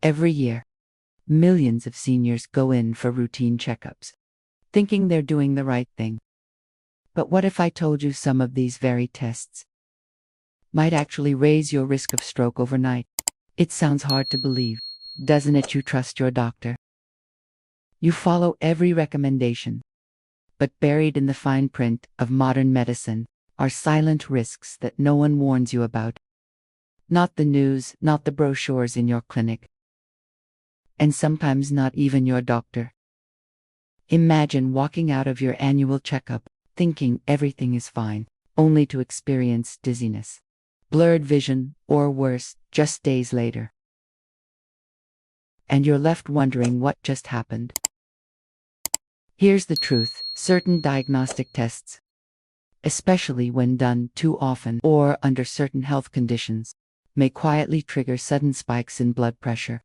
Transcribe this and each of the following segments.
Every year, millions of seniors go in for routine checkups, thinking they're doing the right thing. But what if I told you some of these very tests might actually raise your risk of stroke overnight? It sounds hard to believe, doesn't it? You trust your doctor. You follow every recommendation. But buried in the fine print of modern medicine are silent risks that no one warns you about. Not the news, not the brochures in your clinic, and sometimes not even your doctor. Imagine walking out of your annual checkup, thinking everything is fine, only to experience dizziness, blurred vision, or worse, just days later. And you're left wondering what just happened. Here's the truth: certain diagnostic tests, especially when done too often or under certain health conditions, may quietly trigger sudden spikes in blood pressure,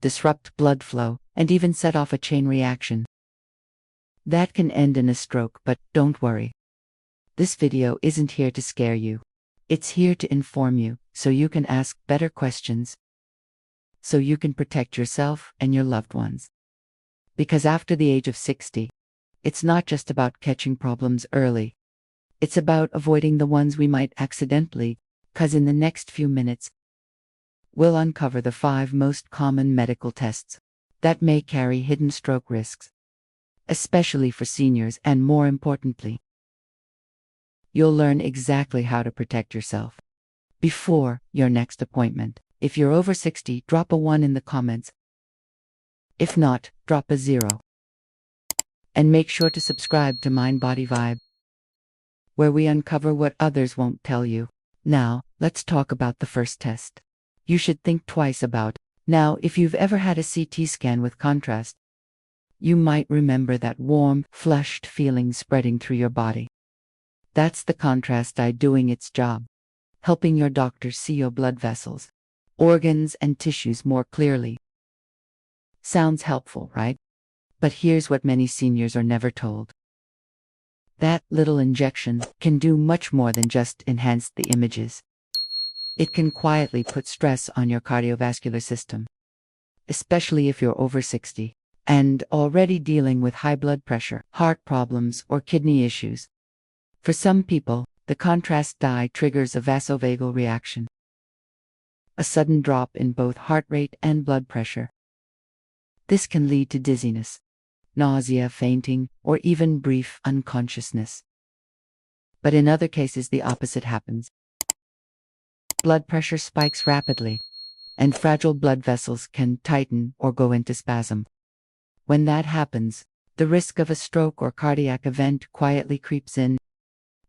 disrupt blood flow, and even set off a chain reaction that can end in a stroke. But don't worry. This video isn't here to scare you. It's here to inform you, so you can ask better questions, so you can protect yourself and your loved ones. Because after the age of 60, it's not just about catching problems early. It's about avoiding the ones we might accidentally, cause in the next few minutes, we'll uncover the 5 most common medical tests that may carry hidden stroke risks, especially for seniors, and more importantly, you'll learn exactly how to protect yourself before your next appointment. If you're over 60, drop a 1 in the comments. If not, drop a 0. And make sure to subscribe to MindBody Vibe, where we uncover what others won't tell you. Now, let's talk about the first test you should think twice about. Now, if you've ever had a CT scan with contrast, you might remember that warm, flushed feeling spreading through your body. That's the contrast eye doing its job, helping your doctor see your blood vessels, organs, and tissues more clearly. Sounds helpful, right? But here's what many seniors are never told. That little injection can do much more than just enhance the images. It can quietly put stress on your cardiovascular system, especially if you're over 60 and already dealing with high blood pressure, heart problems, or kidney issues. For some people, the contrast dye triggers a vasovagal reaction, a sudden drop in both heart rate and blood pressure. This can lead to dizziness, nausea, fainting, or even brief unconsciousness. But in other cases, the opposite happens. Blood pressure spikes rapidly, and fragile blood vessels can tighten or go into spasm. When that happens, the risk of a stroke or cardiac event quietly creeps in.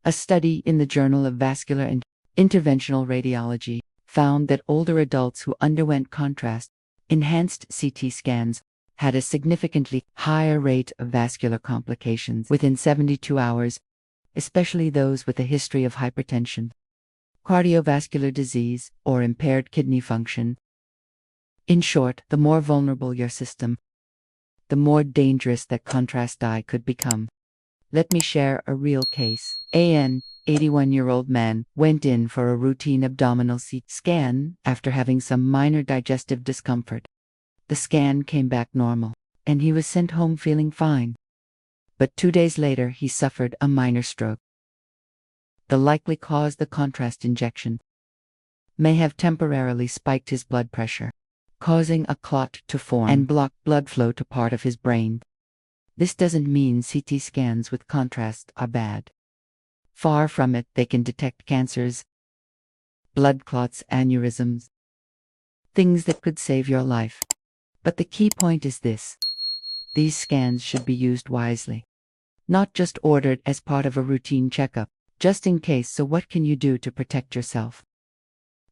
A study in the Journal of Vascular and Interventional Radiology found that older adults who underwent contrast-enhanced CT scans had a significantly higher rate of vascular complications within 72 hours, especially those with a history of hypertension, cardiovascular disease, or impaired kidney function. In short, the more vulnerable your system, the more dangerous that contrast dye could become. Let me share a real case. An 81-year-old man went in for a routine abdominal CT scan after having some minor digestive discomfort. The scan came back normal, and he was sent home feeling fine. But 2 days later, he suffered a minor stroke. The likely cause: the contrast injection may have temporarily spiked his blood pressure, causing a clot to form and block blood flow to part of his brain. This doesn't mean CT scans with contrast are bad. Far from it. They can detect cancers, blood clots, aneurysms, things that could save your life. But the key point is this: these scans should be used wisely, not just ordered as part of a routine checkup, just in case. So what can you do to protect yourself?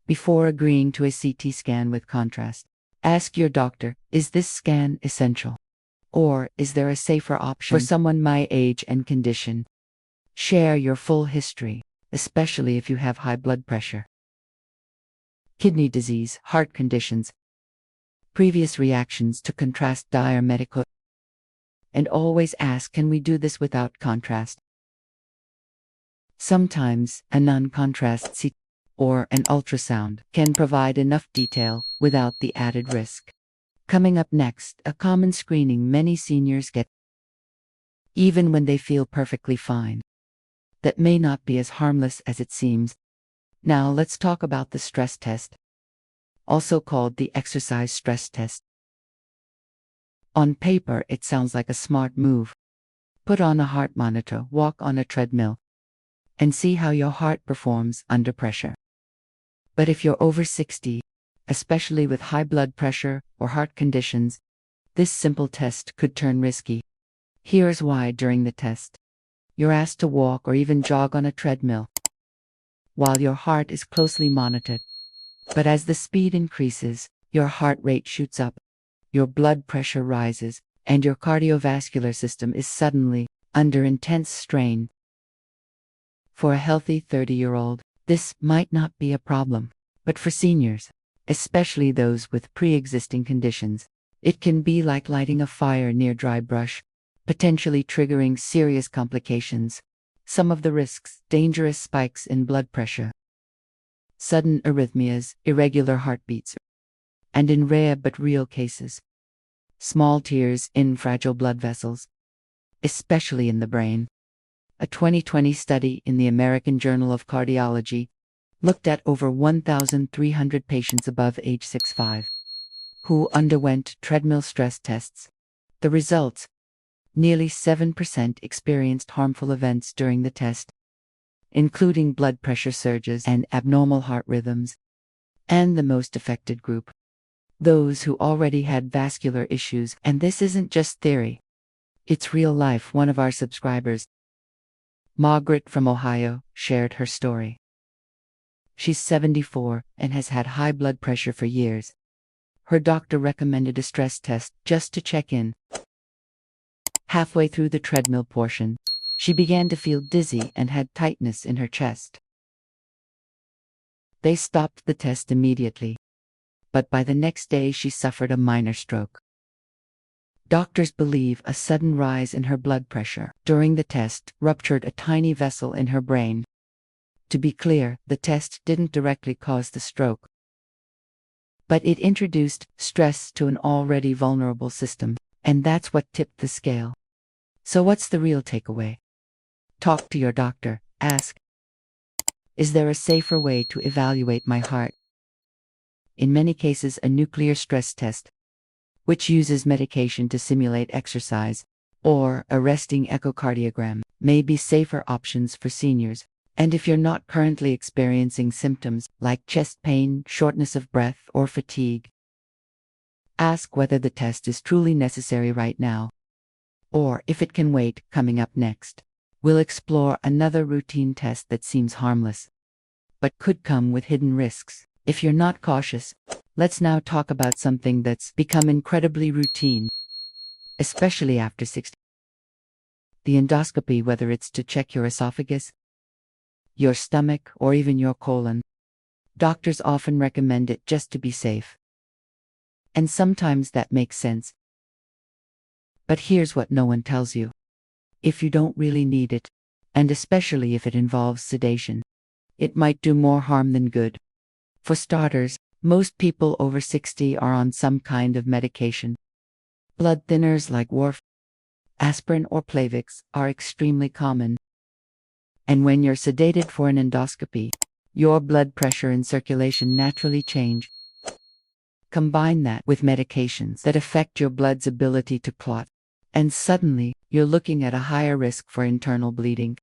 Before agreeing to a CT scan with contrast, ask your doctor, is this scan essential? Or is there a safer option for someone my age and condition? Share your full history, especially if you have high blood pressure, kidney disease, heart conditions, previous reactions to contrast dye or medical. And always ask, can we do this without contrast? Sometimes a non-contrast CT or an ultrasound can provide enough detail without the added risk. Coming up next, a common screening many seniors get, even when they feel perfectly fine, that may not be as harmless as it seems. Now let's talk about the stress test, also called the exercise stress test. On paper, it sounds like a smart move. Put on a heart monitor, walk on a treadmill, and see how your heart performs under pressure. But if you're over 60, especially with high blood pressure or heart conditions, this simple test could turn risky. Here's why. During the test, you're asked to walk or even jog on a treadmill while your heart is closely monitored. But as the speed increases, your heart rate shoots up, your blood pressure rises, and your cardiovascular system is suddenly under intense strain. For a healthy 30-year-old, this might not be a problem, but for seniors, especially those with pre-existing conditions, it can be like lighting a fire near dry brush, potentially triggering serious complications. Some of the risks: dangerous spikes in blood pressure, sudden arrhythmias, irregular heartbeats, and in rare but real cases, small tears in fragile blood vessels, especially in the brain. A 2020 study in the American Journal of Cardiology looked at over 1,300 patients above age 65 who underwent treadmill stress tests. The results: nearly 7% experienced harmful events during the test, including blood pressure surges and abnormal heart rhythms. And the most affected group: those who already had vascular issues. And this isn't just theory, it's real life. One of our subscribers, Margaret from Ohio, shared her story. She's 74 and has had high blood pressure for years. Her doctor recommended a stress test just to check in. Halfway through the treadmill portion, she began to feel dizzy and had tightness in her chest. They stopped the test immediately, but by the next day she suffered a minor stroke. Doctors believe a sudden rise in her blood pressure during the test ruptured a tiny vessel in her brain. To be clear, the test didn't directly cause the stroke, but it introduced stress to an already vulnerable system, and that's what tipped the scale. So what's the real takeaway? Talk to your doctor. Ask, is there a safer way to evaluate my heart? In many cases, a nuclear stress test, which uses medication to simulate exercise, or a resting echocardiogram, may be safer options for seniors. And if you're not currently experiencing symptoms like chest pain, shortness of breath, or fatigue, ask whether the test is truly necessary right now, or if it can wait. Coming up next, we'll explore another routine test that seems harmless, but could come with hidden risks if you're not cautious. Let's now talk about something that's become incredibly routine, especially after 60. The endoscopy. Whether it's to check your esophagus, your stomach, or even your colon, doctors often recommend it just to be safe. And sometimes that makes sense. But here's what no one tells you: if you don't really need it, and especially if it involves sedation, it might do more harm than good. For starters, most people over 60 are on some kind of medication. Blood thinners like warfarin, aspirin, or Plavix are extremely common. And when you're sedated for an endoscopy, your blood pressure and circulation naturally change. Combine that with medications that affect your blood's ability to clot, and suddenly, you're looking at a higher risk for internal bleeding,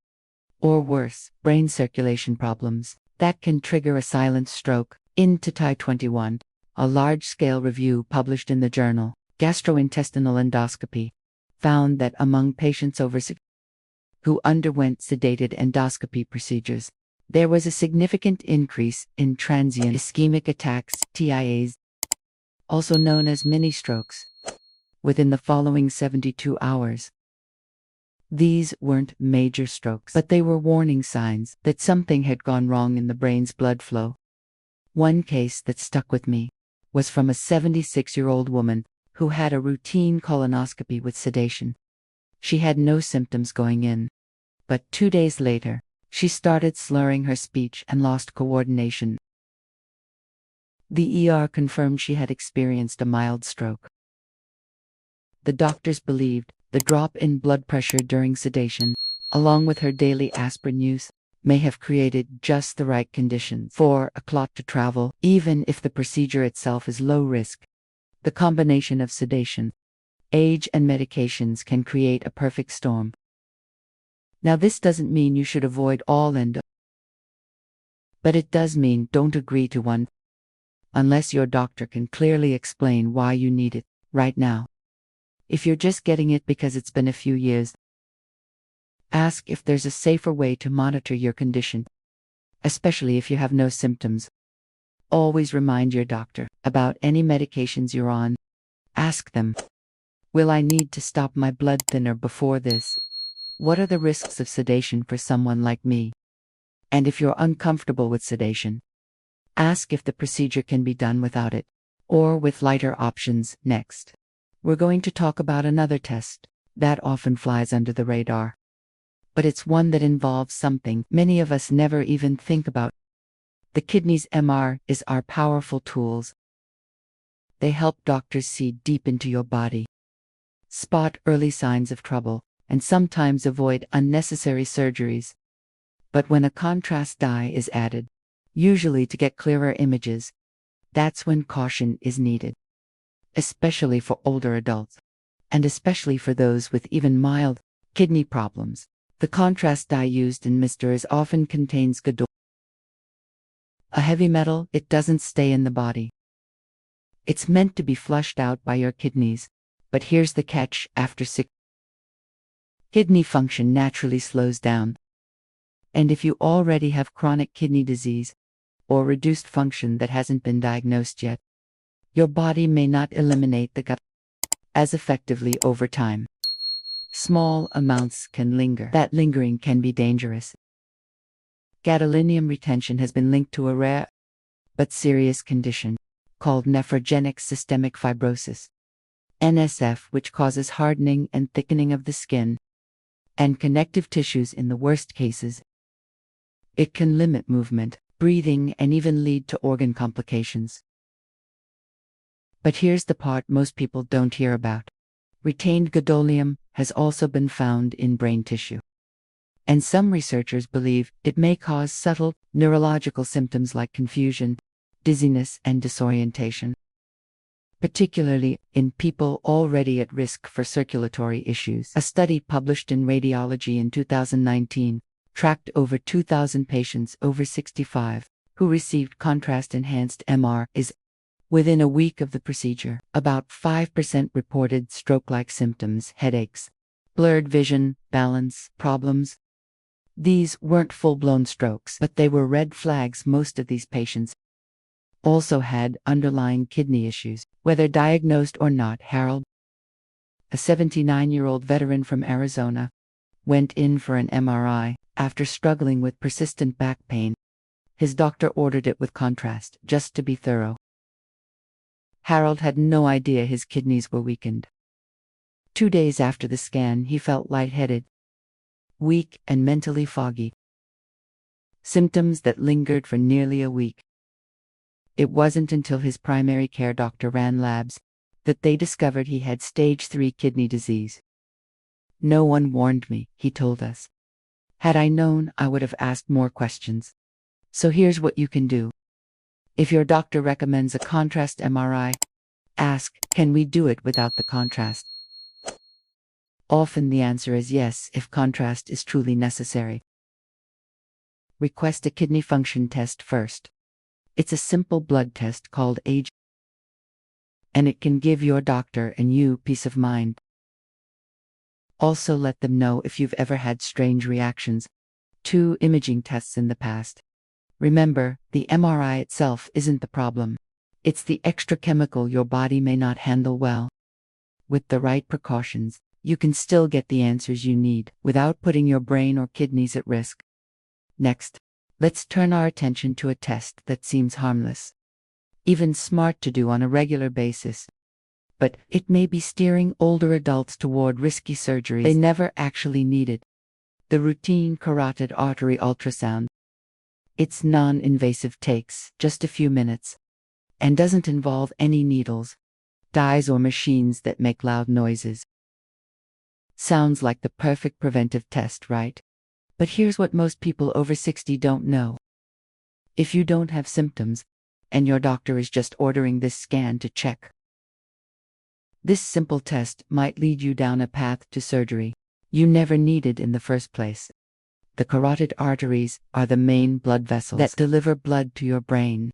or worse, brain circulation problems that can trigger a silent stroke. In 2021, a large-scale review published in the journal Gastrointestinal Endoscopy found that among patients over 60 who underwent sedated endoscopy procedures, there was a significant increase in transient ischemic attacks, TIAs, also known as mini-strokes, within the following 72 hours. These weren't major strokes, but they were warning signs that something had gone wrong in the brain's blood flow. One case that stuck with me was from a 76-year-old woman who had a routine colonoscopy with sedation. She had no symptoms going in, but 2 days later, She started slurring her speech and lost coordination. The ER confirmed she had experienced a mild stroke. The doctors believed the drop in blood pressure during sedation, along with her daily aspirin use, may have created just the right conditions for a clot to travel, even if the procedure itself is low risk. The combination of sedation, age, and medications can create a perfect storm. Now, this doesn't mean you should avoid all endo, but it does mean don't agree to one unless your doctor can clearly explain why you need it right now. If you're just getting it because it's been a few years, ask if there's a safer way to monitor your condition, especially if you have no symptoms. Always remind your doctor about any medications you're on. Ask them, will I need to stop my blood thinner before this? What are the risks of sedation for someone like me? And if you're uncomfortable with sedation, ask if the procedure can be done without it, or with lighter options. Next, we're going to talk about another test that often flies under the radar. But it's one that involves something many of us never even think about. The kidneys. MR is our powerful tools. They help doctors see deep into your body, spot early signs of trouble, and sometimes avoid unnecessary surgeries. But when a contrast dye is added, usually to get clearer images, that's when caution is needed, especially for older adults, and especially for those with even mild kidney problems. The contrast dye used in misters often contains gadolinium, a heavy metal. It doesn't stay in the body. It's meant to be flushed out by your kidneys, but here's the catch: after 6 kidney function naturally slows down. And if you already have chronic kidney disease or reduced function that hasn't been diagnosed yet, your body may not eliminate the gut as effectively over time. Small amounts can linger. That lingering can be dangerous. Gadolinium retention has been linked to a rare but serious condition called nephrogenic systemic fibrosis, NSF, which causes hardening and thickening of the skin and connective tissues in the worst cases. It can limit movement, breathing, and even lead to organ complications. But here's the part most people don't hear about. Retained gadolinium has also been found in brain tissue. And some researchers believe it may cause subtle neurological symptoms like confusion, dizziness, and disorientation, particularly in people already at risk for circulatory issues. A study published in Radiology in 2019 tracked over 2,000 patients over 65 who received contrast-enhanced MR. Within a week of the procedure, about 5% reported stroke-like symptoms, headaches, blurred vision, balance problems. These weren't full-blown strokes, but they were red flags. Most of these patients also had underlying kidney issues, whether diagnosed or not. Harold, a 79-year-old veteran from Arizona, went in for an MRI after struggling with persistent back pain. His doctor ordered it with contrast, just to be thorough. Harold had no idea his kidneys were weakened. 2 days after the scan, he felt lightheaded, weak, and mentally foggy, symptoms that lingered for nearly a week. It wasn't until his primary care doctor ran labs that they discovered he had stage 3 kidney disease. "No one warned me," he told us. "Had I known, I would have asked more questions." So here's what you can do. If your doctor recommends a contrast MRI, ask, can we do it without the contrast? Often the answer is yes, if contrast is truly necessary. Request a kidney function test first. It's a simple blood test called age, and it can give your doctor and you peace of mind. Also, let them know if you've ever had strange reactions to imaging tests in the past. Remember, the MRI itself isn't the problem. It's the extra chemical your body may not handle well. With the right precautions, you can still get the answers you need without putting your brain or kidneys at risk. Next, let's turn our attention to a test that seems harmless, even smart to do on a regular basis. But it may be steering older adults toward risky surgeries they never actually needed. The routine carotid artery ultrasound. It's non-invasive, takes just a few minutes, and doesn't involve any needles, dyes, or machines that make loud noises. Sounds like the perfect preventive test, right? But here's what most people over 60 don't know. If you don't have symptoms, and your doctor is just ordering this scan to check, this simple test might lead you down a path to surgery you never needed in the first place. The carotid arteries are the main blood vessels that deliver blood to your brain.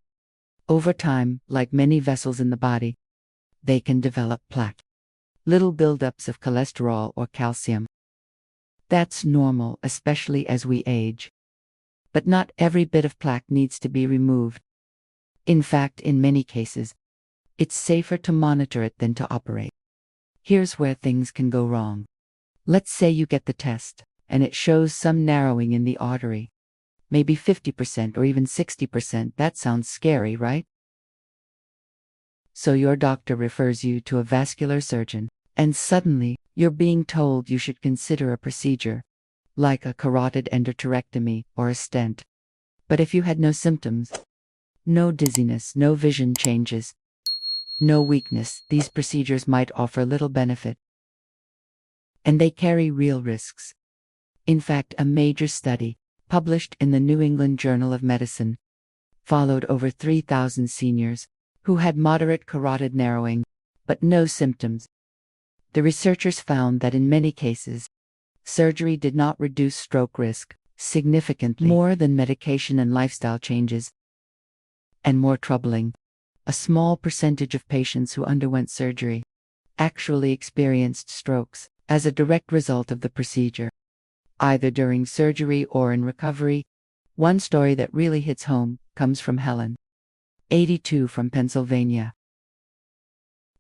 Over time, like many vessels in the body, they can develop plaque, little buildups of cholesterol or calcium. That's normal, especially as we age. But not every bit of plaque needs to be removed. In fact, in many cases, it's safer to monitor it than to operate. Here's where things can go wrong. Let's say you get the test, and it shows some narrowing in the artery. Maybe 50% or even 60%. That sounds scary, right? So your doctor refers you to a vascular surgeon, and suddenly, you're being told you should consider a procedure, like a carotid endarterectomy or a stent. But if you had no symptoms, no dizziness, no vision changes, no weakness, these procedures might offer little benefit. And they carry real risks. In fact, a major study, published in the New England Journal of Medicine, followed over 3,000 seniors who had moderate carotid narrowing, but no symptoms. The researchers found that in many cases, surgery did not reduce stroke risk significantly more than medication and lifestyle changes. And more troubling, a small percentage of patients who underwent surgery actually experienced strokes as a direct result of the procedure, either during surgery or in recovery. One story that really hits home comes from Helen, 82, from Pennsylvania.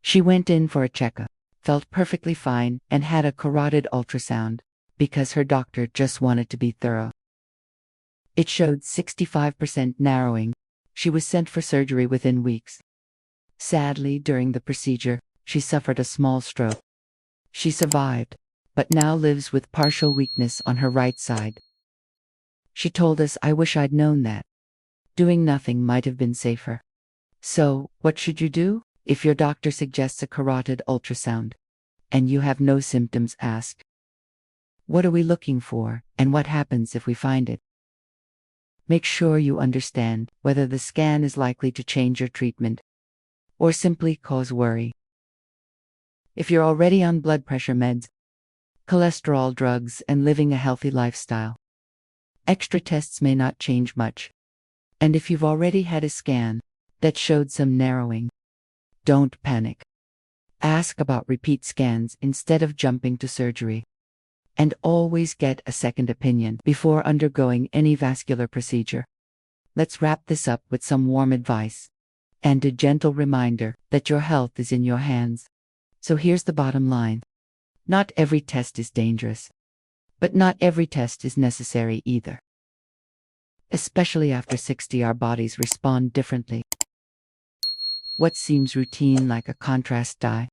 She went in for a checkup, felt perfectly fine, and had a carotid ultrasound because her doctor just wanted to be thorough. It showed 65% narrowing. She was sent for surgery within weeks. Sadly, during the procedure, she suffered a small stroke. She survived, but now lives with partial weakness on her right side. She told us, "I wish I'd known that. Doing nothing might have been safer." So, what should you do? If your doctor suggests a carotid ultrasound, and you have no symptoms, ask, "What are we looking for, and what happens if we find it?" Make sure you understand whether the scan is likely to change your treatment, or simply cause worry. If you're already on blood pressure meds, cholesterol drugs, and living a healthy lifestyle, extra tests may not change much. And if you've already had a scan that showed some narrowing, don't panic. Ask about repeat scans instead of jumping to surgery. And always get a second opinion before undergoing any vascular procedure. Let's wrap this up with some warm advice and a gentle reminder that your health is in your hands. So here's the bottom line. Not every test is dangerous, but not every test is necessary either. Especially after 60, our bodies respond differently. What seems routine, like a contrast dye,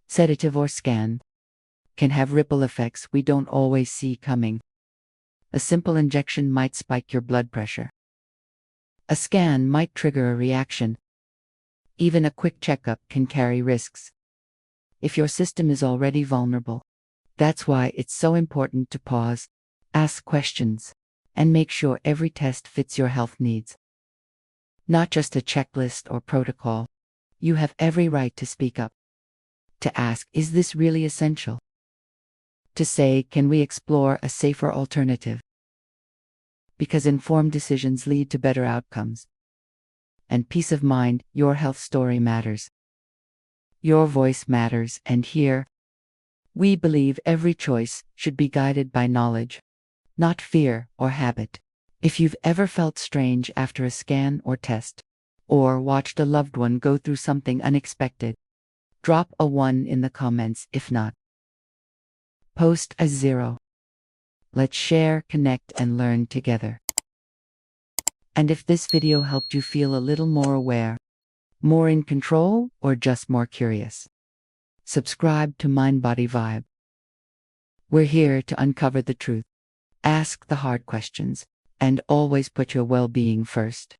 sedative, or scan, can have ripple effects we don't always see coming. A simple injection might spike your blood pressure. A scan might trigger a reaction. Even a quick checkup can carry risks. If your system is already vulnerable, that's why it's so important to pause, ask questions, and make sure every test fits your health needs. Not just a checklist or protocol. You have every right to speak up. To ask, "Is this really essential?" To say, "Can we explore a safer alternative?" Because informed decisions lead to better outcomes. And peace of mind, your health story matters. Your voice matters, and here, we believe every choice should be guided by knowledge, not fear or habit. If you've ever felt strange after a scan or test, or watched a loved one go through something unexpected, drop a 1 in the comments. If not, post a 0. Let's share, connect, and learn together. And if this video helped you feel a little more aware, more in control, or just more curious, subscribe to MindBody Vibe. We're here to uncover the truth, Ask the hard questions, and always put your well-being first.